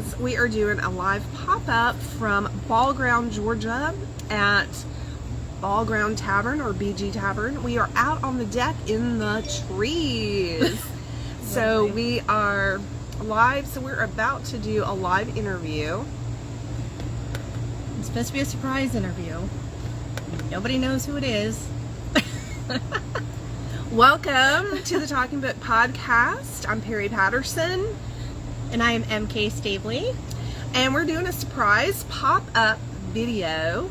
is we are doing a live pop-up from Ball Ground, Georgia at Ball Ground Tavern or BG Tavern. We are out on the deck in the trees. So we are live, so we're about to do a live interview. It's supposed to be a surprise interview. Nobody knows who it is. Welcome to the Talking Book Podcast. I'm Perry Patterson. And I am M.K.Stabley. And we're doing a surprise pop-up video,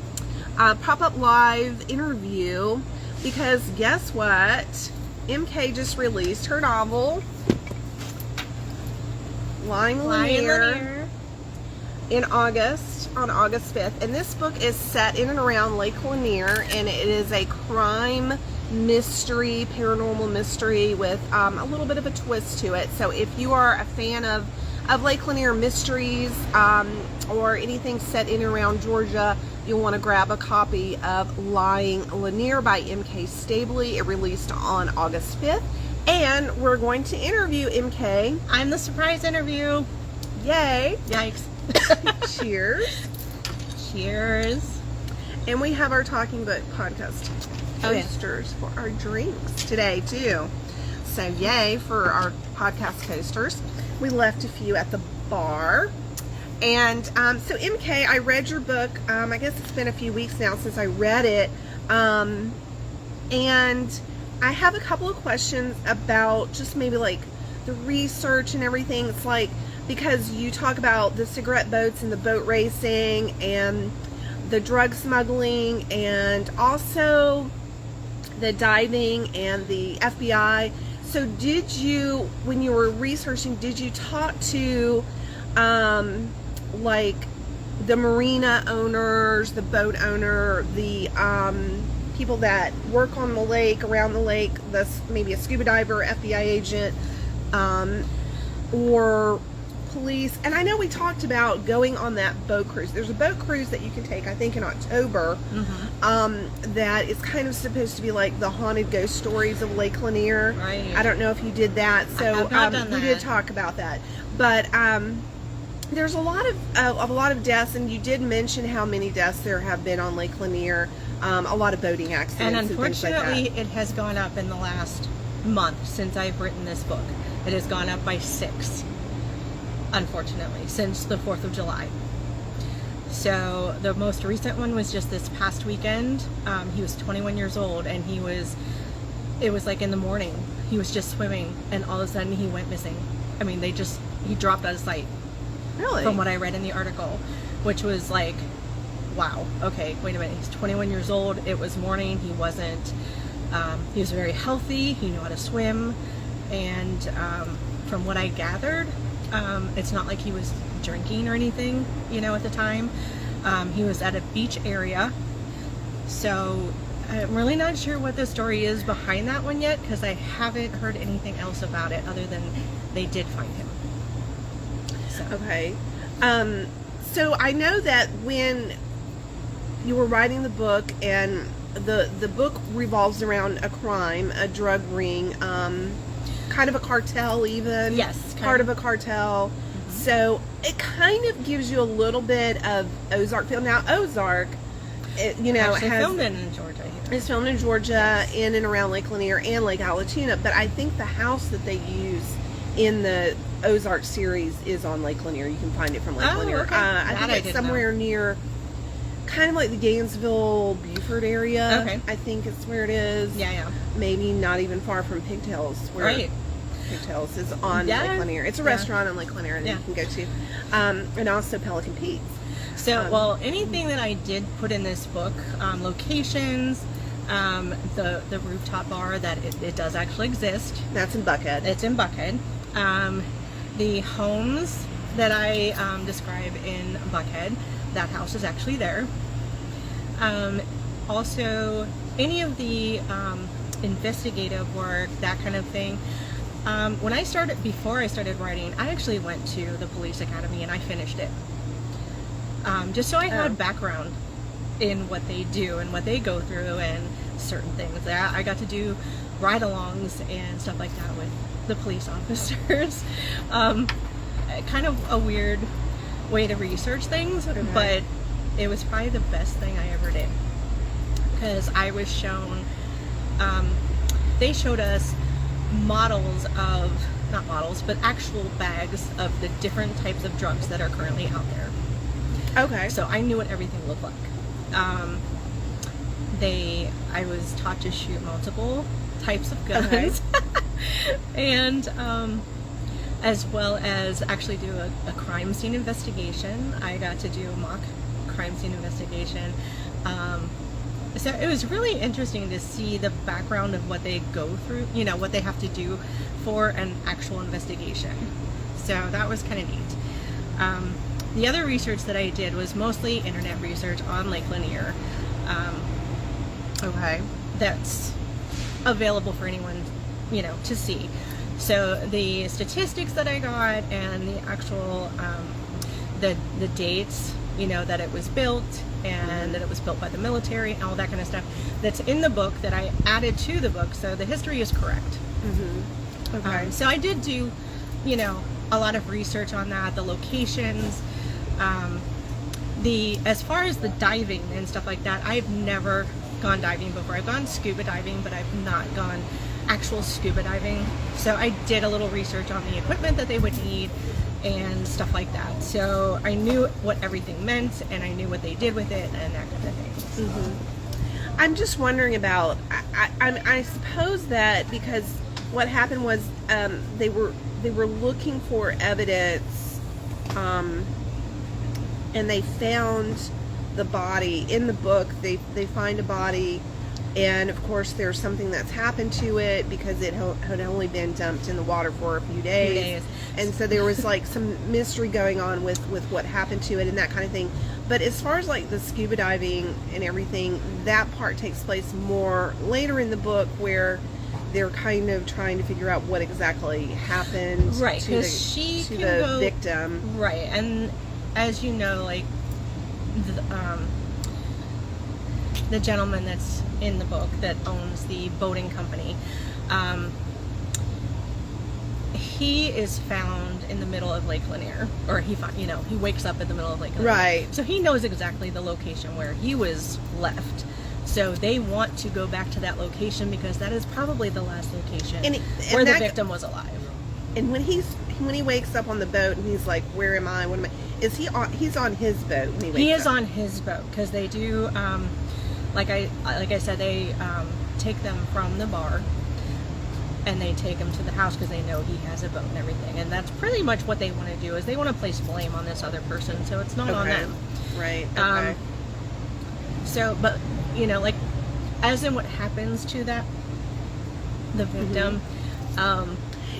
pop-up live interview, because guess what? MK just released her novel, Lying Lanier, in August, on August 5th. And this book is set in and around Lake Lanier, and it is a crime mystery, paranormal mystery with a little bit of a twist to it. So if you are a fan of Lake Lanier mysteries or anything set in and around Georgia, you'll want to grab a copy of Lying Lanier by M.K.Stabley. It released on August 5th. And we're going to interview MK. I'm the surprise interview. Yay. Yikes. Cheers. Cheers. And we have our Talking Book Podcast coasters for our drinks today too. So yay for our podcast coasters. We left a few at the bar. And so MK, I read your book. I guess it's been a few weeks now since I read it. And I have a couple of questions about just maybe like the research and everything. It's like, because you talk about the cigarette boats and the boat racing and the drug smuggling and also the diving and the FBI. So did you, when you were researching, did you talk to like the marina owners, the boat owner, the people that work on the lake, around the lake, maybe a scuba diver, FBI agent, or police? And I know we talked about going on that boat cruise. There's a boat cruise that you can take, I think in October, that is kind of supposed to be like the haunted ghost stories of Lake Lanier. Right. I don't know if you did that. So we did talk about that. But there's a lot of deaths, and you did mention how many deaths there have been on Lake Lanier. A lot of boating accidents. And unfortunately, things like that. it has gone up in the last month since I've written this book. It has gone up by 6. Unfortunately, since the 4th of July. So the most recent one was just this past weekend. He was 21 years old, and it was like in the morning, he was just swimming, and all of a sudden he went missing. I mean, he dropped out of sight. Really? From what I read in the article, which was like, wow, okay, wait a minute, he's 21 years old, it was morning, he wasn't, he was very healthy, he knew how to swim, and from what I gathered, it's not like he was drinking or anything, at the time. He was at a beach area. So I'm really not sure what the story is behind that one yet, because I haven't heard anything else about it other than they did find him. So. Okay. So I know that when you were writing the book, and the book revolves around a crime, a drug ring, kind of a cartel even. Yes. Part of a cartel. Mm-hmm. So it kind of gives you a little bit of Ozark feel. Now Ozark, actually filmed in Georgia. It's filmed in Georgia, in and around Lake Lanier and Lake Allatoona. But I think the house that they use in the Ozark series is on Lake Lanier. You can find it from Lake Lanier. Okay. I think it's somewhere near, kind of like the Gainesville, Buford area. Okay. I think it's where it is. Yeah. Maybe not even far from Pigtails. Where Pigtails is on Lake Lanier. It's a restaurant on Lake Lanier that you can go to. And also Pelican Pete's. So, anything that I did put in this book, locations, the rooftop bar, that it does actually exist. That's in Buckhead. It's in Buckhead. The homes that I describe in Buckhead, that house is actually there. Also, any of the investigative work, that kind of thing. Before I started writing, I actually went to the police academy and I finished it. Just so I had background in what they do and what they go through and certain things. I got to do ride-alongs and stuff like that with the police officers. Kind of a weird way to research things, but it was probably the best thing I ever did, because I was shown, they showed us models of, not models, but actual bags of the different types of drugs that are currently out there. Okay. So I knew what everything looked like. I was taught to shoot multiple types of guns, and as well as actually do a crime scene investigation. I got to do a mock crime scene investigation. So it was really interesting to see the background of what they go through, you know, what they have to do for an actual investigation. So that was kind of neat. The other research that I did was mostly internet research on Lake Lanier. That's available for anyone, you know, to see. So the statistics that I got and the actual, the dates, you know, that it was built and that it was built by the military and all that kind of stuff, that's in the book that I added to the book. So the history is correct. So I did do, you know, a lot of research on that, the locations, as far as the diving and stuff like that, I've never gone diving before. I've gone scuba diving, but I've not gone actual scuba diving. So I did a little research on the equipment that they would need and stuff like that. So I knew what everything meant, and I knew what they did with it and that kind of thing. I'm just wondering about, I suppose that because what happened was they were looking for evidence, and they found the body in the book. They find a body, and of course there's something that's happened to it because it had only been dumped in the water for a few days. And so there was like some mystery going on with what happened to it and that kind of thing. But as far as like the scuba diving and everything, that part takes place more later in the book, where they're kind of trying to figure out what exactly happened to the victim. Right, and as you know, like the gentleman that's in the book that owns the boating company, he is found in the middle of Lake Lanier, or he wakes up in the middle of Lake Lanier. Right. So he knows exactly the location where he was left. So they want to go back to that location because that is probably the last location where the victim was alive. And when he wakes up on the boat and he's like, "Where am I? What am I?" Is he on? He's on his boat when he wakes up. He is on his boat because they do, like I said, they take them from the bar and they take him to the house because they know he has a boat and everything. And that's pretty much what they want to do, is they want to place blame on this other person, so it's not on them. Right. Okay. So, but you know, like as in what happens to the victim.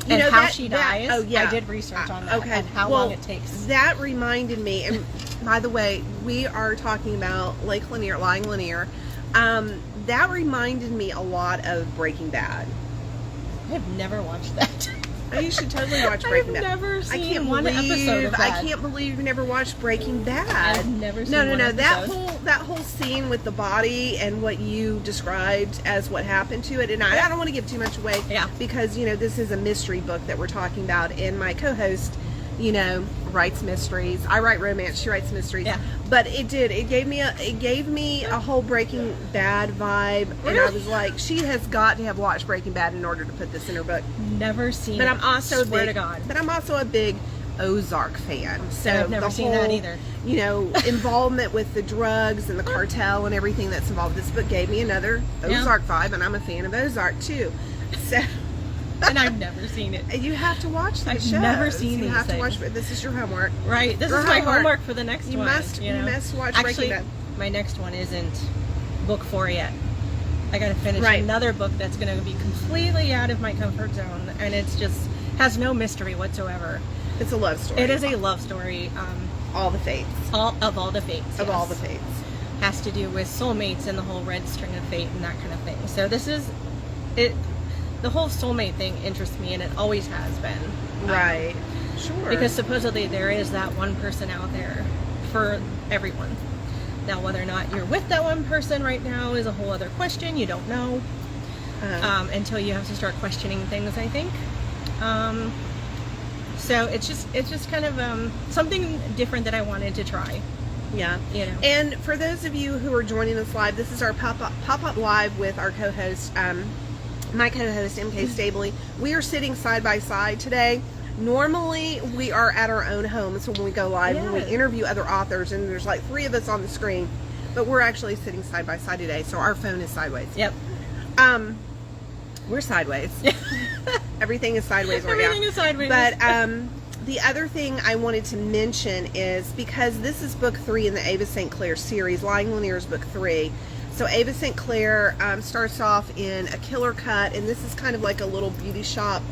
You and know, how she dies. Oh, yeah. I did research on that. Okay. And how long it takes. That reminded me, and by the way, we are talking about Lake Lanier, Lying Lanier. That reminded me a lot of Breaking Bad. I have never watched that. Oh, you should totally watch Breaking Bad. I've never seen one episode of that. I can't believe you've never watched Breaking Bad. I've never seen one episode. That whole scene with the body and what you described as what happened to it, and I don't want to give too much away, because you know this is a mystery book that we're talking about, and my co-host, you know, writes mysteries. I write romance. She writes mysteries. Yeah. But it gave me a whole Breaking Bad vibe, and I was like, she has got to have watched Breaking Bad in order to put this in her book. Never seen but it. I'm also Swear to God. But I'm also a big Ozark fan. So I've never seen that either. You know, involvement with the drugs and the cartel and everything that's involved. This book gave me another Ozark vibe, and I'm a fan of Ozark too. So. And I've never seen it. You have to watch these shows. I've never seen these You have to things. watch. This is your homework. Right. This is my homework for the next one. You must watch Breaking Bad. My next one isn't book 4 yet. I got to finish another book that's going to be completely out of my comfort zone, and it's just has no mystery whatsoever. It's a love story. It is a love story. All the fates. All the fates. Of all the fates. Has to do with soulmates and the whole red string of fate and that kind of thing. So this is it. The whole soulmate thing interests me, and it always has been. Right. Sure. Because supposedly there is that one person out there for everyone. Now, whether or not you're with that one person right now is a whole other question. You don't know until you have to start questioning things, I think. So it's just kind of something different that I wanted to try. Yeah. You know. And for those of you who are joining us live, this is our pop-up live with our co-host, my co-host, M.K.Stabley. We are sitting side by side today. Normally, we are at our own homes when we go live, when we interview other authors, and there's like 3 of us on the screen. But we're actually sitting side by side today, so our phone is sideways. Yep. We're sideways. Everything is sideways right now. Everything is sideways. But the other thing I wanted to mention is, because this is book 3 in the Eva St. Clair series, Lying Lanier is book 3. So Eva St. Clair starts off in a killer cut, and this is kind of like a little beauty shop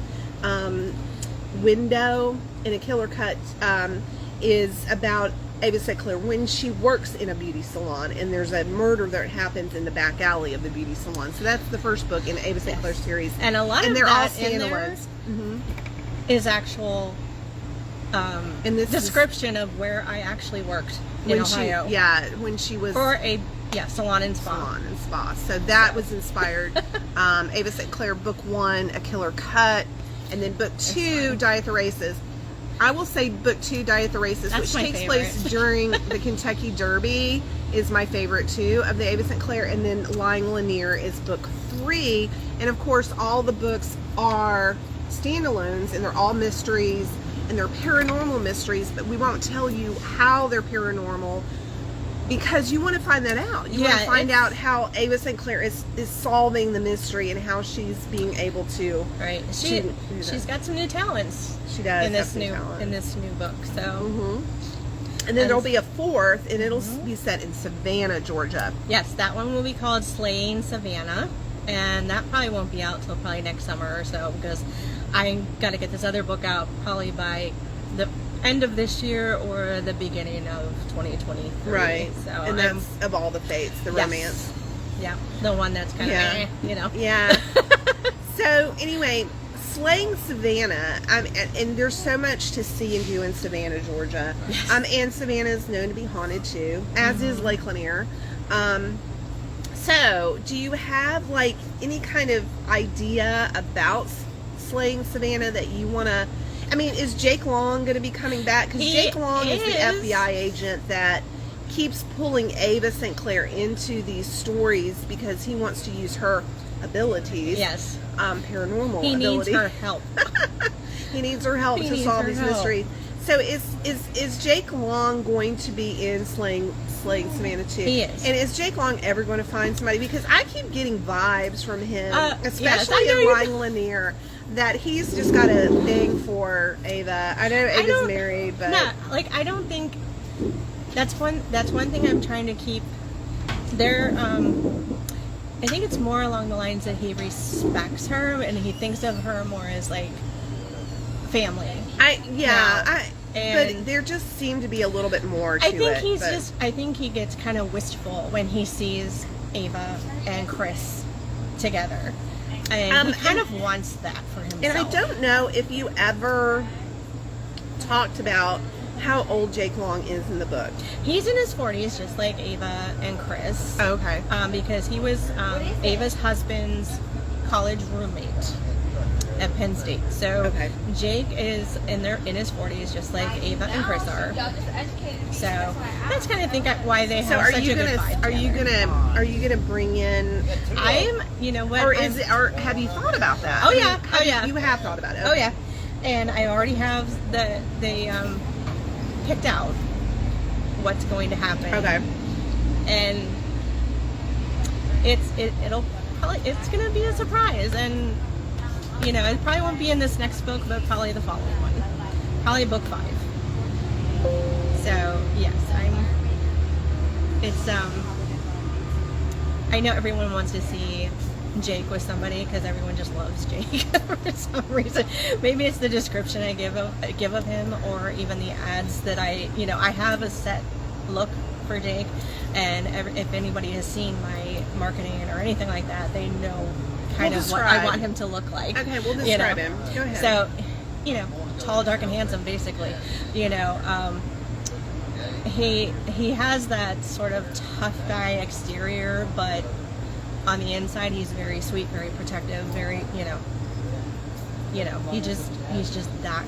window. And a killer cut is about Eva St. Clair when she works in a beauty salon, and there's a murder that happens in the back alley of the beauty salon. So that's the first book in the Eva St. Clair series, and a lot and of they're all that in there is actual and this description of where I actually worked in Ohio. When she was for a salon and spa. So that was inspired. Eva St. Clair book 1, A Killer Cut, and then book 2, Die at the Races. I will say book 2, Die at the Races, which takes place during the Kentucky Derby, is my favorite too of the Eva St. Clair. And then Lying Lanier is book 3. And of course, all the books are standalones, and they're all mysteries, and they're paranormal mysteries, but we won't tell you how they're paranormal, because you want to find that out. You want to find out how Eva St. Clair is solving the mystery, and how she's being able to. Right. She's got some new talents. She does in this new book. So. And then there'll be a 4th, and it'll be set in Savannah, Georgia. Yes, that one will be called Slaying Savannah, and that probably won't be out till probably next summer or so, because I got to get this other book out probably by the end of this year or the beginning of 2023. Right. So and that's Of All the Fates, the romance. Yeah, the one that's kind of, Yeah. So anyway, Slaying Savannah, and there's so much to see and do in Savannah, Georgia. Yes. And Savannah is known to be haunted too, as is Lake Lanier. So, do you have like any kind of idea about Slaying Savannah that you want to? I mean, is Jake Long going to be coming back? Because Jake Long is the FBI agent that keeps pulling Eva St. Clair into these stories because he wants to use her abilities. Yes. Paranormal ability. He needs her help. He needs her help to solve these mysteries. So is Jake Long going to be in Slaying Savannah too? He is. And is Jake Long ever going to find somebody? Because I keep getting vibes from him, especially in Lying Lanier, that he's just got a thing for Eva. I know Ava's married, but I don't think that's one thing I'm trying to keep there. I think it's more along the lines that he respects her and he thinks of her more as like family. But there just seemed to be a little bit more to it. I think he gets kind of wistful when he sees Ava and Chris together. And he kind of wants that for himself. And I don't know if you ever talked about how old Jake Long is in the book. He's in his 40s, just like Ava and Chris. Oh, okay. Because he was Ava's husband's college roommate at Penn State. So Jake is in his 40s, just like Ava and Chris are. So that's kind of why they have such a good vibe. Are you gonna bring in? You know what? Or have you thought about that? Oh yeah. You have thought about it. Okay. Oh yeah. And I already have they picked out what's going to happen. Okay. And it's gonna be a surprise, and you know, it probably won't be in this next book, but probably the following one. Probably book 5. So yes, I know everyone wants to see Jake with somebody because everyone just loves Jake for some reason. Maybe it's the description I give of him, or even the ads that I have a set look for Jake, and if anybody has seen my marketing or anything like that, they know kind of what I want him to look like. Okay, we'll describe him. Go ahead. So, tall, dark, and handsome, basically. He has that sort of tough guy exterior, but on the inside he's very sweet, very protective, very he's just that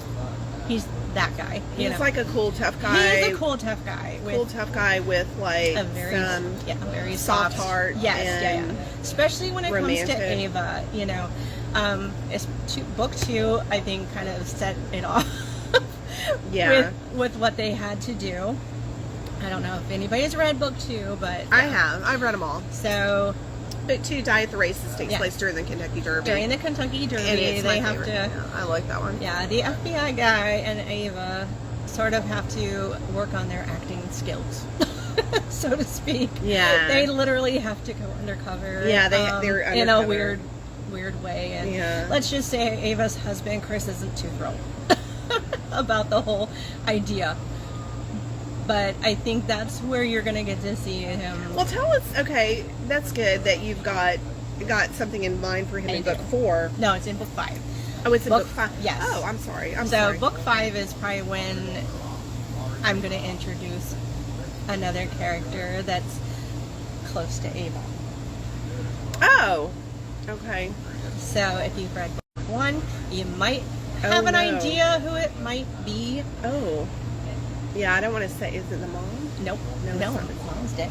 he's that guy. He's like a cool, tough guy. He is a cool, tough guy. With like a very, very soft heart. Yes, and especially when it romantic. comes to Eva, you know. It's book 2, I think, kind of set it off. with what they had to do. I don't know if anybody's read book 2, but I have. I've read them all. So book 2, Die at the Races, takes place during the Kentucky Derby. During the Kentucky Derby, and it's they my have favorite. to. Yeah, I like that one. Yeah, the FBI guy and Eva sort of have to work on their acting skills, so to speak. Yeah, they literally have to go undercover. Yeah, they're undercover. In a weird way. And let's just say Ava's husband Chris isn't too thrilled about the whole idea. But I think that's where you're going to get to see him. Well, tell us. Okay, that's good that you've got something in mind for him in book 4. No, it's in book 5. Oh, it's in book 5. Yes. Oh, I'm sorry. So book 5 is probably when I'm going to introduce another character that's close to Eva. Oh, okay. So if you've read book 1, you might have an idea who it might be. Oh. Yeah, I don't want to say. Is it the mom? Nope. No, the mom's dead.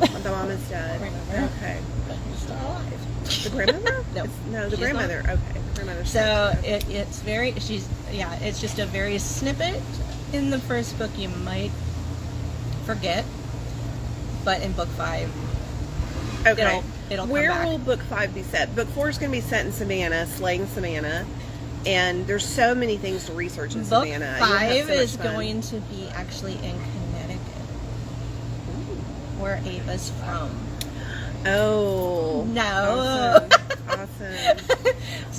The mom is dead. Remember? Okay. But he's still alive. The grandmother? No, the grandmother. Not. Okay, the grandmother. So it's very. It's just a very snippet in the first book. You might forget, but in book 5, okay, it'll Where come back. will book 5 be set? Book 4 is going to be set in Savannah, slaying Savannah. And there's so many things to research in Savannah. Book 5 is going to be actually in Connecticut, where Ava's from. Oh. No. Awesome.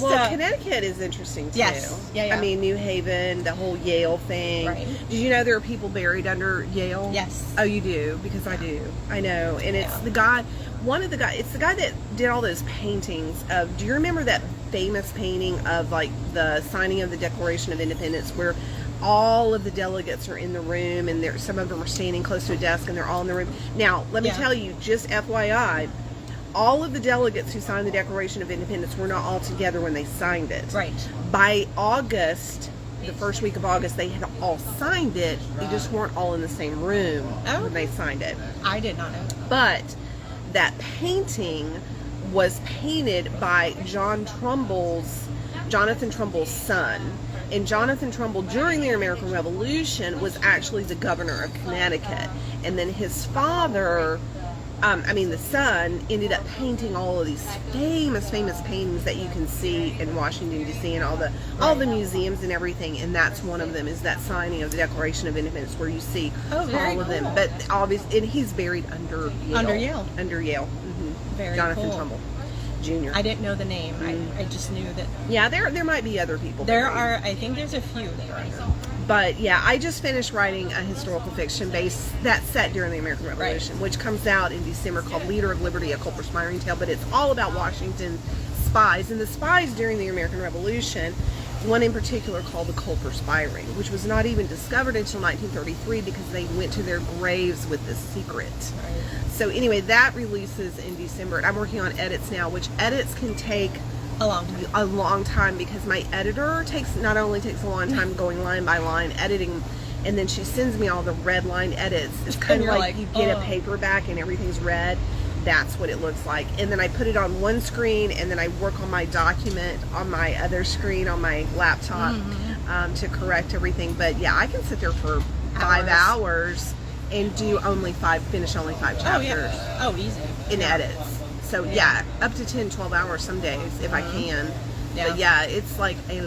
Well, Connecticut is interesting, too. Yes. Yeah. I mean, New Haven, the whole Yale thing. Right. Did you know there are people buried under Yale? Yes. Oh, you do? Because I do. I know. And it's the guy, it's the guy that did all those paintings of, do you remember that famous painting of, like, the signing of the Declaration of Independence where all of the delegates are in the room and some of them are standing close to a desk and they're all in the room? Now, let me tell you, just FYI, all of the delegates who signed the Declaration of Independence were not all together when they signed it. Right. By August, the first week of August, they had all signed it. They just weren't all in the same room when they signed it. I did not know. But that painting was painted by Jonathan Trumbull's son. And Jonathan Trumbull, during the American Revolution, was actually the governor of Connecticut. And then his father, the son, ended up painting all of these famous paintings that you can see in Washington, D.C. and all the museums and everything. And that's one of them, is that signing of the Declaration of Independence where you see all of them. But obviously, and he's buried under Yale. Under Yale. Mm-hmm. Very Jonathan cool. Trumbull Jr. I didn't know the name. I just knew that. Yeah, there might be other people. I think there's a few there. But yeah, I just finished writing a historical fiction that's set during the American Revolution, which comes out in December, called Leader of Liberty, a Culper Spiring Tale. But it's all about Washington spies, and the spies during the American Revolution. One in particular called the Culper Spiring, which was not even discovered until 1933 because they went to their graves with this secret. Right. So anyway, that releases in December. I'm working on edits now, which edits can take a long time because my editor not only takes a long time going line by line editing, and then she sends me all the red line edits. It's kind of like you get a paperback and everything's red. That's what it looks like. And then I put it on one screen, and then I work on my document on my other screen on my laptop to correct everything. But yeah, I can sit there for 5 hours and finish only 5 chapters. Oh, easy. In edits. So yeah, up to 10, 12 hours some days if I can. Yeah. But yeah, it's like a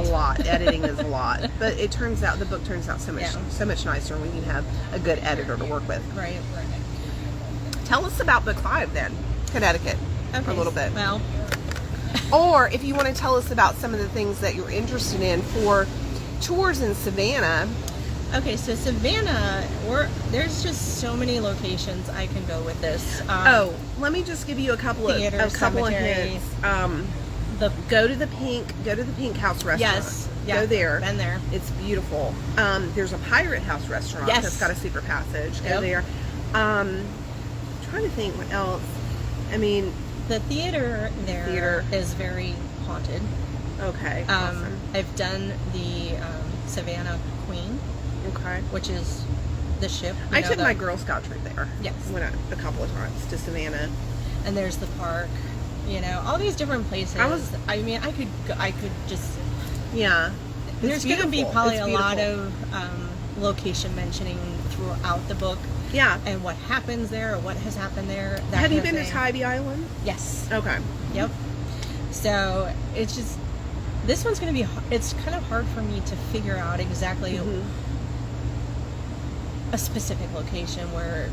lot. Editing is a lot. But the book turns out so much nicer when you have a good editor to work with. Right. Tell us about book 5 then, Connecticut, for a little bit. Well, or if you want to tell us about some of the things that you're interested in for tours in Savannah. Okay, so Savannah, there's just so many locations I can go with this. Let me just give you a couple of hints. Go to the Pink House restaurant. Yes. Yeah, go there. Been there. It's beautiful. There's a Pirate House restaurant that's got a secret passage. Go there. I'm trying to think what else. I mean, the theater there is very haunted. Okay. Awesome. I've done the Savannah Queen, Okay. which is the ship. I took my Girl Scout troop there. Yes. Went a couple of times to Savannah. And there's the park. You know, all these different places. I mean, I could just. Yeah. There's going to be probably It's a lot of location mentioning throughout the book. Yeah. And what happens there, or what has happened there. Have you been to Tybee Island? Yes. Okay. Yep. So it's just, this one's going to be, it's kind of hard for me to figure out exactly a specific location where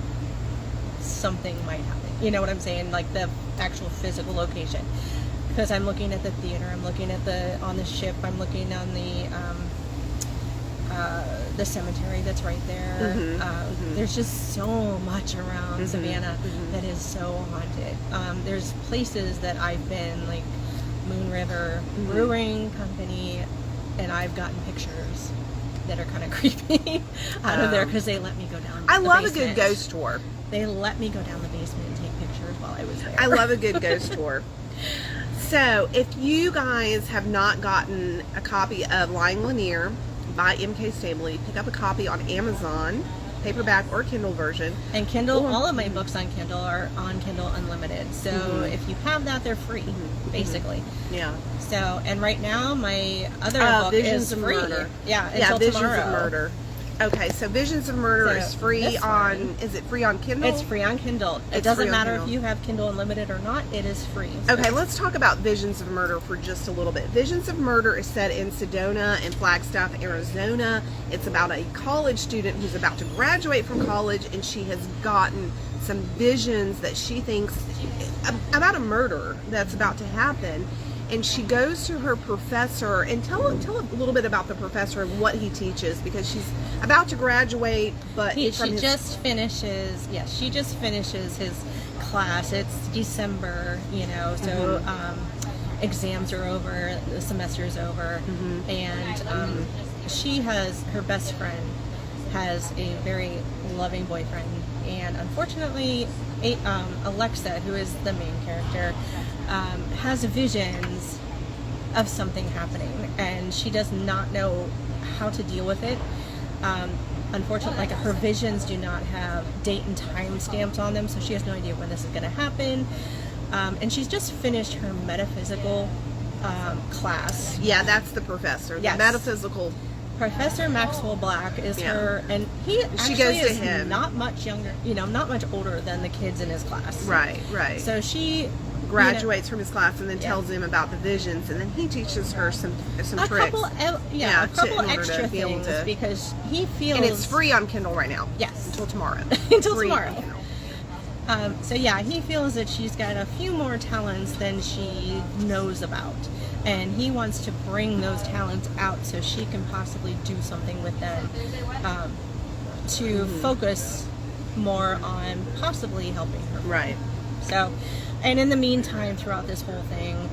something might happen. You know what I'm saying? Like the actual physical location. Because I'm looking at the theater, I'm looking at on the ship, I'm looking on the cemetery that's right there. There's just so much around Savannah that is so haunted. There's places that I've been, like Moon River Brewing Company, and I've gotten pictures that are kind of creepy out of there because they let me go down. I love basement. a good ghost tour. They let me go down the basement and take pictures while I was there. I love a good ghost tour. So, if you guys have not gotten a copy of Lying Lanier by M.K.Stabley, pick up a copy on Amazon, paperback or Kindle version. And Kindle, all of my books on Kindle are on Kindle Unlimited. So if you have that, they're free, basically. Yeah. So, and right now, my other book Visions is of free. Murder. Yeah, until Visions tomorrow. of Murder. Okay, so Visions of Murder is free on, is it free on Kindle? It's free on Kindle. It doesn't matter if you have Kindle Unlimited or not, it is free. So. Okay, let's talk about Visions of Murder for just a little bit. Visions of Murder is set in Sedona and Flagstaff, Arizona. It's about a college student who's about to graduate from college, and she has gotten some visions that she thinks about a murder that's about to happen. And she goes to her professor, and tell a little bit about the professor and what he teaches, because she's about to graduate, but she just finishes his class. It's December, you know, so exams are over, the semester is over, and she has, her best friend has a very loving boyfriend, and unfortunately Alexa, who is the main character, has visions of something happening, and she does not know how to deal with it. Unfortunately, like, her visions do not have date and time stamps on them, so she has no idea when this is going to happen. And she's just finished her metaphysical class. Yeah, that's the professor. Yes. The metaphysical. Professor Maxwell Black is her, and he actually is not much younger, you know, not much older than the kids in his class. Right. So she graduates from his class and then tells him about the visions, and then he teaches her some tricks. A couple extra things, because he feels, and it's free on Kindle right now. Yes, until tomorrow. Tomorrow. So yeah, he feels that she's got a few more talents than she knows about, and he wants to bring those talents out so she can possibly do something with them, to focus more on possibly helping her. Right. So, and in the meantime, throughout this whole thing,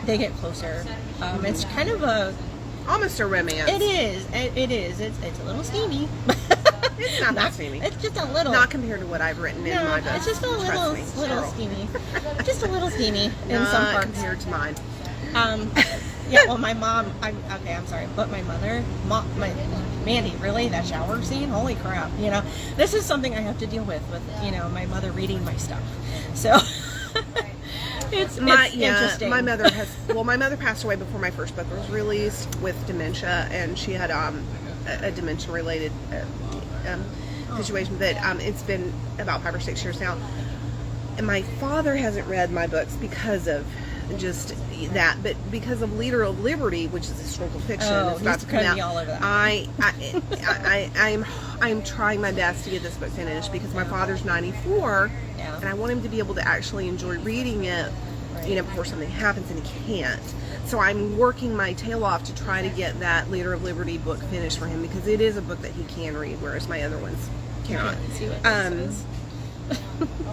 they get closer. It's kind of almost a romance. It is. It is. It's a little steamy. It's not that steamy. It's just a little. Not compared to what I've written in my book. It's just a little steamy. Just a little steamy in some parts. Compared to mine. Yeah. Well, my mom. I'm sorry, but my mother, Mandy. Really, that shower scene? Holy crap! You know, this is something I have to deal with my mother reading my stuff. So. It's interesting. My mother passed away before my first book was released with dementia, and she had a dementia-related situation. But it's been about 5 or 6 years now, and my father hasn't read my books because of just that, but because of Leader of Liberty, which is historical fiction, it's about to come out. All over that. I'm trying my best to get this book finished, because my father's 94, and I want him to be able to actually enjoy reading it, before something happens, and he can't. So I'm working my tail off to try to get that Leader of Liberty book finished for him, because it is a book that he can read, whereas my other ones cannot. See what this is.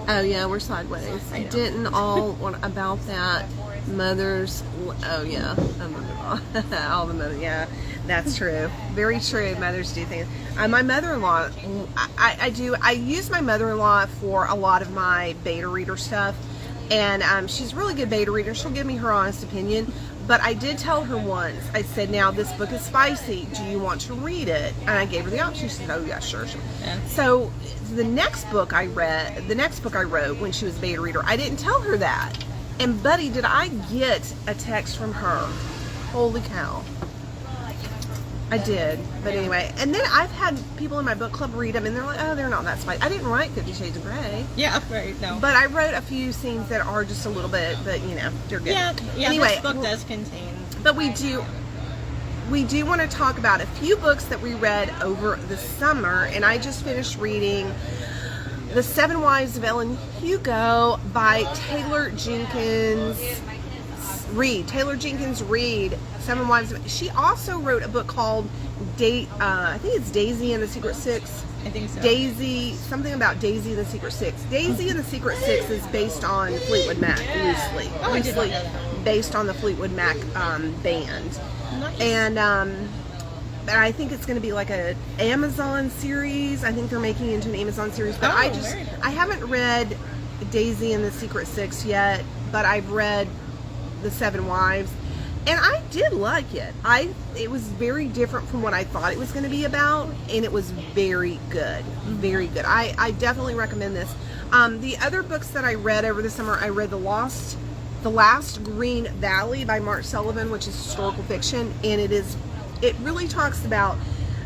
Oh yeah, we're sideways. I know. Didn't all want about that mothers. Oh yeah, all the mothers. Yeah, that's true. Very true. Mothers do things. My mother-in-law. I use my mother-in-law for a lot of my beta reader stuff, and she's a really good beta reader. She'll give me her honest opinion. But I did tell her once, I said, now this book is spicy. Do you want to read it? And I gave her the option. She said, oh yeah, sure. Yeah. So the next book I wrote when she was a beta reader, I didn't tell her that. And buddy, did I get a text from her. Holy cow. I did. But anyway, and then I've had people in my book club read them and they're like, oh, they're not that spicy. I didn't write 50 Shades of Grey. Yeah, right, no. But I wrote a few scenes that are just a little bit, but you know, they're good. Yeah, anyway, this book does contain. But we do want to talk about a few books that we read over the summer, and I just finished reading The 7 Wives of Evelyn Hugo by Taylor Jenkins Reid. 7 Wives of... She also wrote a book called I think it's Daisy and the Secret Six. I think so. Daisy, something about Daisy and the Secret Six. Daisy and the Secret Six is based on Fleetwood Mac, loosely. Oh, I did not know that. Based on the Fleetwood Mac band. Nice. And I think it's going to be like a Amazon series. I think they're making it into an Amazon series. But I haven't read Daisy and the Secret Six yet, but I've read The 7 Wives. And I did like it. It was very different from what I thought it was going to be about, and it was very good. Very good. I definitely recommend this. The other books that I read over the summer, I read The Last Green Valley by Mark Sullivan, which is historical fiction, and it really talks about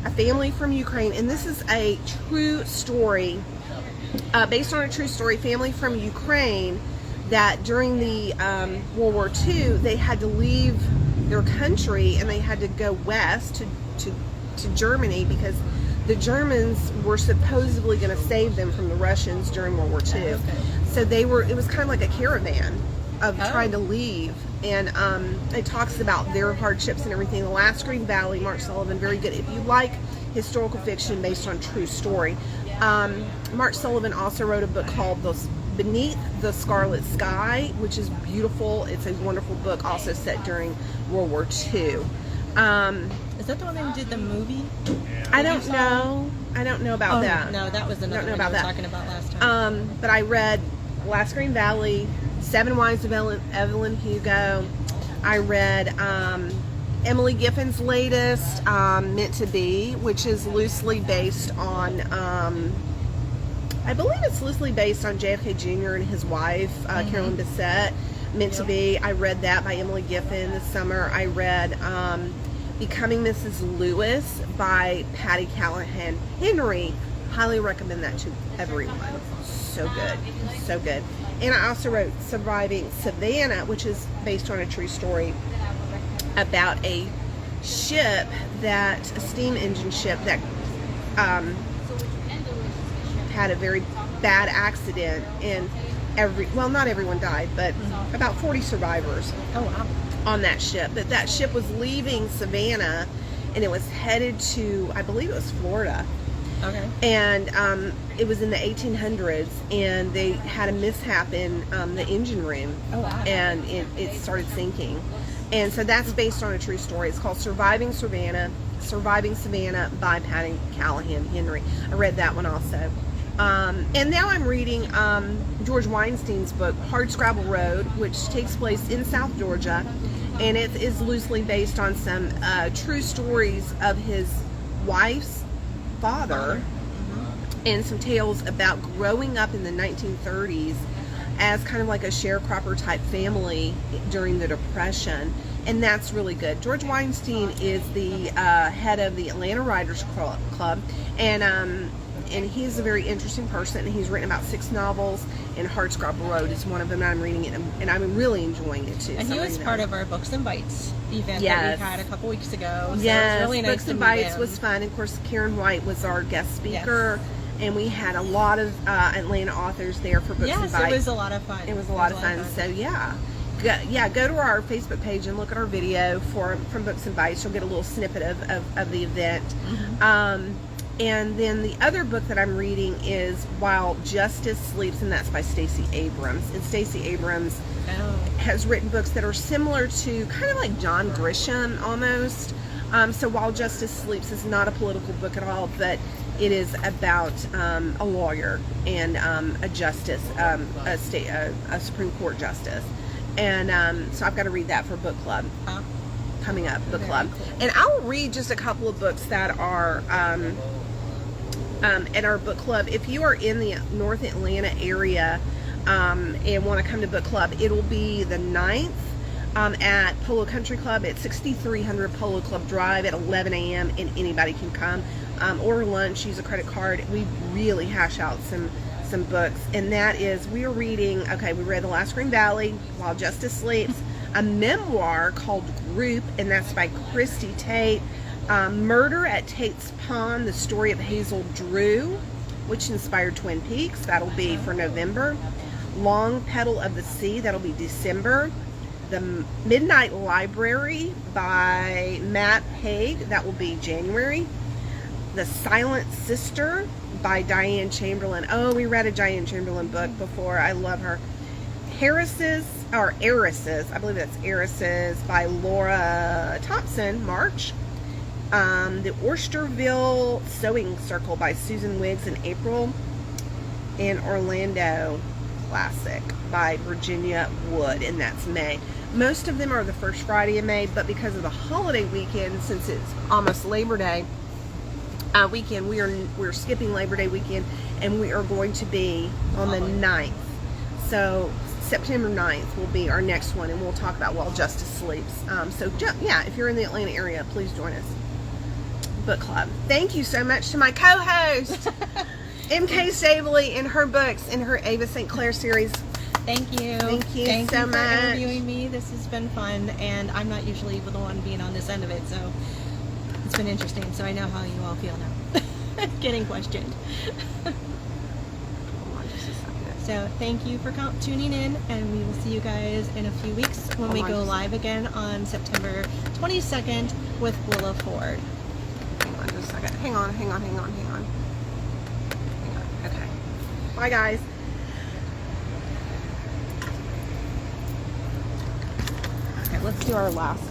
a family from Ukraine, and this is a true story, based on a true story, family from Ukraine that during the World War II, they had to leave their country and they had to go west to Germany because the Germans were supposedly going to save them from the Russians during World War II. So it was kind of like a caravan of trying to leave. And it talks about their hardships and everything. The Last Green Valley, Mark Sullivan, very good. If you like historical fiction based on true story. Mark Sullivan also wrote a book called Beneath the Scarlet Sky, which is beautiful. It's a wonderful book, also set during World War II. Is that the one that did the movie? I don't know. I don't know about that. No, that was another one you were talking about last time. But I read Last Green Valley, 7 Wives of Evelyn Hugo. I read Emily Giffen's latest, Meant to Be, which is loosely based on, I believe it's loosely based on JFK Jr. and his wife, Carolyn Bessette. Meant to Be. I read that by Emily Giffen this summer. I read Becoming Mrs. Lewis by Patty Callahan Henry. Highly recommend that to everyone. So good. So good. And I also wrote Surviving Savannah, which is based on a true story about a ship a steam engine ship that had a very bad accident, and not everyone died, but about 40 survivors on that ship. But that ship was leaving Savannah and it was headed to, I believe it was Florida. Okay. And it was in the 1800s, and they had a mishap in the engine room. Oh, wow. And it started sinking. And so that's based on a true story. It's called Surviving Savannah by Patty Callahan Henry. I read that one also. And now I'm reading George Weinstein's book, Hardscrabble Road, which takes place in South Georgia. And it is loosely based on some true stories of his wife's father and some tales about growing up in the 1930s as kind of like a sharecropper type family during the Depression. And that's really good. George Weinstein is the head of the Atlanta Writers Club, and he's a very interesting person, and he's written about 6 novels, and Hardscrabble Road is one of them, and I'm reading it, and I'm really enjoying it too. And he was part of our Books and Bites event that we had a couple weeks ago. So yes, it was really nice Books and to meet Bites him. was fun. Of course, Karen White was our guest speaker, and we had a lot of Atlanta authors there for Books and Bites. Yes, it was a lot of fun. It was a lot of fun. So yeah. Go to our Facebook page and look at our video from Books and Bites. You'll get a little snippet of the event. And then the other book that I'm reading is While Justice Sleeps, and that's by Stacey Abrams. And Stacey Abrams has written books that are similar to kind of like John Grisham almost. So While Justice Sleeps is not a political book at all, but it is about a lawyer and a justice, a Supreme Court justice. And so I've got to read that for book club. Coming up, book club. Cool. And I'll read just a couple of books that are at our book club. If you are in the North Atlanta area and want to come to book club, it'll be the 9th at Polo Country Club at 6300 Polo Club Drive at 11 a.m. and anybody can come. Order lunch, use a credit card. We really hash out some books, and that is, we are reading, okay, we read The Last Green Valley, While Justice Sleeps, a memoir called Group, and that's by Christy Tate. Murder at Tate's Pond, the story of Hazel Drew, which inspired Twin Peaks. That'll be for November. Long Petal of the Sea, that'll be December. The Midnight Library by Matt Haig, that will be January. The Silent Sister by Diane Chamberlain. Oh, we read a Diane Chamberlain book before. I love her. Heiresses, I believe that's Heiresses by Laura Thompson, March. The Oysterville Sewing Circle by Susan Wiggs in April. And Orlando Classic by Virginia Wood, and that's May. Most of them are the first Friday in May, but because of the holiday weekend, since it's almost Labor Day weekend, we're skipping Labor Day weekend, and we are going to be on the 9th. So September 9th will be our next one, and we'll talk about While Justice Sleeps. Yeah, if you're in the Atlanta area, please join us. Book club. Thank you so much to my co-host, M.K.Stabley, and her books in her Eva St. Clair series. Thank you. Thank you Thank so you for much. interviewing me. This has been fun, and I'm not usually the one being on this end of it, so it's been interesting. So I know how you all feel now. Getting questioned. Hold on just a second. So thank you for tuning in, and we will see you guys in a few weeks when we go live again on September 22nd with Willa Ford. Hang on just a second. Hang on. Okay. Bye, guys. Okay, let's do our last